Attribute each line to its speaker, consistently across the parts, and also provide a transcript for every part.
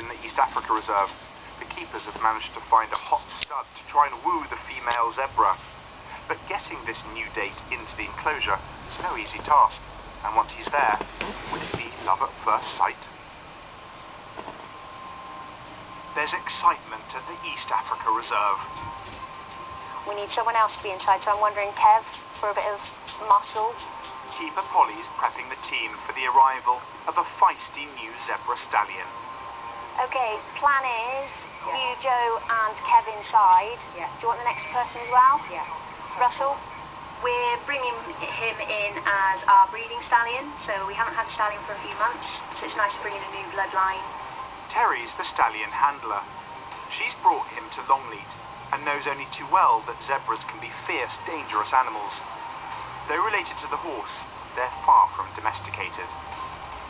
Speaker 1: in the East Africa Reserve, the keepers have managed to find a hot stud to try and woo the female zebra. But getting this new date into the enclosure is no easy task, and once he's there, would it be love at first sight? There's excitement at the East Africa Reserve.
Speaker 2: We need someone else to be inside, so I'm wondering, Kev, for a bit of muscle.
Speaker 1: Keeper Polly's prepping the team for the arrival of a feisty new zebra stallion.
Speaker 2: Okay, plan is you, Joe, and Kev inside.
Speaker 3: Yeah.
Speaker 2: Do you want the next person as well?
Speaker 3: Yeah.
Speaker 2: Russell? We're bringing him in as our breeding stallion, so we haven't had a stallion for a few months, so it's nice to bring in a new bloodline.
Speaker 1: Terry's the stallion handler. She's brought him to Longleat and knows only too well that zebras can be fierce, dangerous animals. Though related to the horse, they're far from domesticated.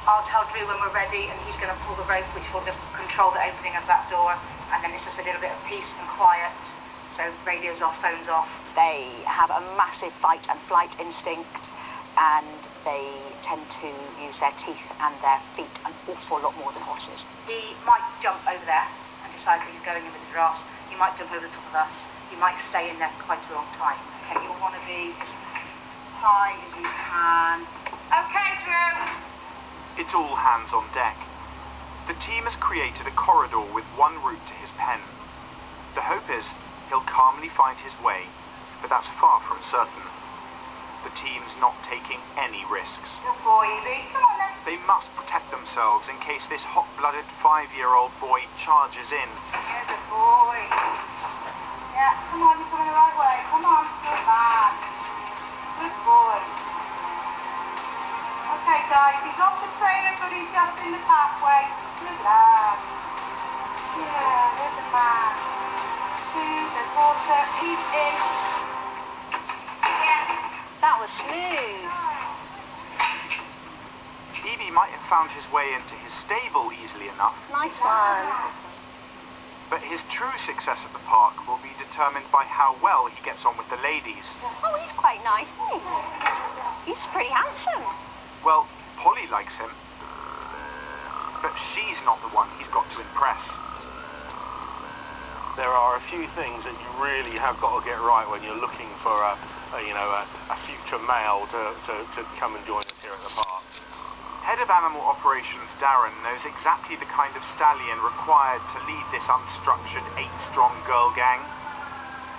Speaker 3: I'll tell Drew when we're ready, and he's going to pull the rope, which will just control the opening of that door, and then it's just a little bit of peace and quiet. So radios off, phones off.
Speaker 2: They have a massive fight and flight instinct, and they tend to use their teeth and their feet an awful lot more than horses.
Speaker 3: He might jump over there and decide that he's going in with the giraffes. He might jump over the top of us. He might stay in there for quite a long time. Okay, you'll want to be as high as you can. Okay, Drew.
Speaker 1: It's all hands on deck. The team has created a corridor with one route to his pen. The hope is he'll calmly find his way, but that's far from certain. The team's not taking any risks.
Speaker 3: Good boy, Iebe. Come on then.
Speaker 1: They must protect themselves in case this hot-blooded 5-year-old boy charges in.
Speaker 3: Yeah, good boy. Yeah, come on, you're coming the right way. Come on, good man. Good boy. Okay, guys, he's off the trailer, but he's just in the pathway. Good lad. Yeah, there's the man. There's water. He's in. Yeah.
Speaker 2: That was smooth.
Speaker 1: Iebe might have found his way into his stable easily enough,
Speaker 2: Nice one.
Speaker 1: but his true success at the park will be determined by how well he gets on with the ladies.
Speaker 2: Oh, he's quite nice, isn't he? He's pretty handsome.
Speaker 1: Well, Polly likes him, but she's not the one he's got to impress.
Speaker 4: There are a few things that you really have got to get right when you're looking for a future male to come and join us here at the park.
Speaker 1: Head of Animal Operations Darren knows exactly the kind of stallion required to lead this unstructured 8-strong girl gang.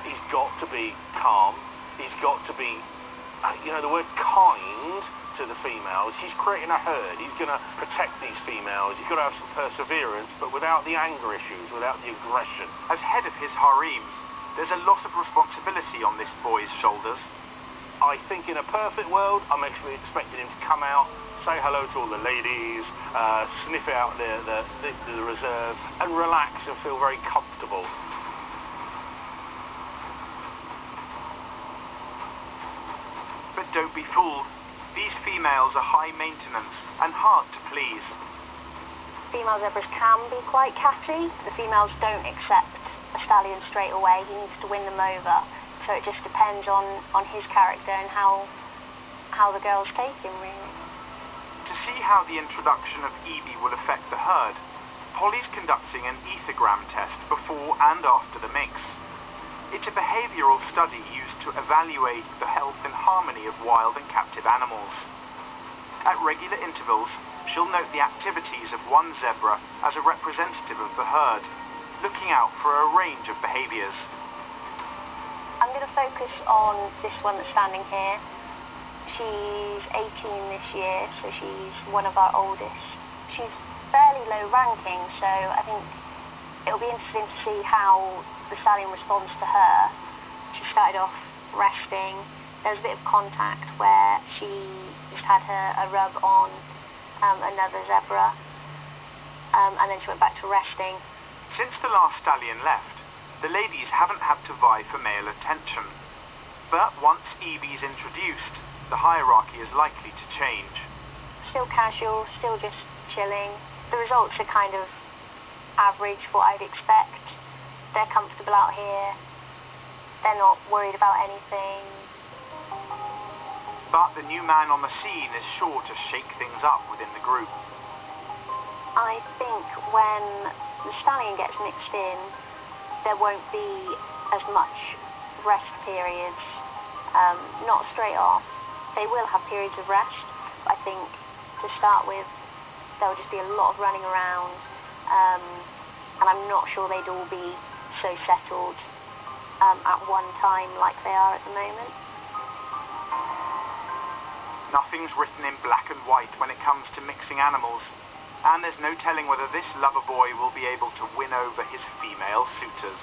Speaker 4: He's got to be calm. He's got to be, the word kind to the females. He's creating a herd. He's going to protect these females. He's got to have some perseverance, but without the anger issues, without the aggression.
Speaker 1: As head of his harem, there's a lot of responsibility on this boy's shoulders.
Speaker 4: I think in a perfect world, I'm actually expecting him to come out, say hello to all the ladies, sniff out the reserve, and relax and feel very comfortable.
Speaker 1: But don't be fooled. These females are high maintenance and hard to please.
Speaker 2: Female zebras can be quite catty. The females don't accept a stallion straight away. He needs to win them over. So it just depends on his character and how the girls take him, really.
Speaker 1: To see how the introduction of Iebe will affect the herd, Polly's conducting an ethogram test before and after the mix. It's a behavioural study used to evaluate the health and harmony of wild and captive animals. At regular intervals, she'll note the activities of one zebra as a representative of the herd, looking out for a range of behaviours.
Speaker 2: I'm going to focus on this one that's standing here. She's 18 this year, so she's one of our oldest. She's fairly low ranking, so I think it'll be interesting to see how the stallion responds to her. She started off resting. There was a bit of contact where she just had a rub on another zebra, and then she went back to resting.
Speaker 1: Since the last stallion left, the ladies haven't had to vie for male attention. But once Iebe's introduced, the hierarchy is likely to change.
Speaker 2: Still casual, still just chilling. The results are kind of average for what I'd expect. They're comfortable out here. They're not worried about anything.
Speaker 1: But the new man on the scene is sure to shake things up within the group.
Speaker 2: I think when the stallion gets mixed in, there won't be as much rest periods, not straight off. They will have periods of rest, but I think to start with, there'll just be a lot of running around, and I'm not sure they'd all be so settled at one time like they are at the moment.
Speaker 1: Nothing's written in black and white when it comes to mixing animals, and there's no telling whether this lover boy will be able to win over his female suitors.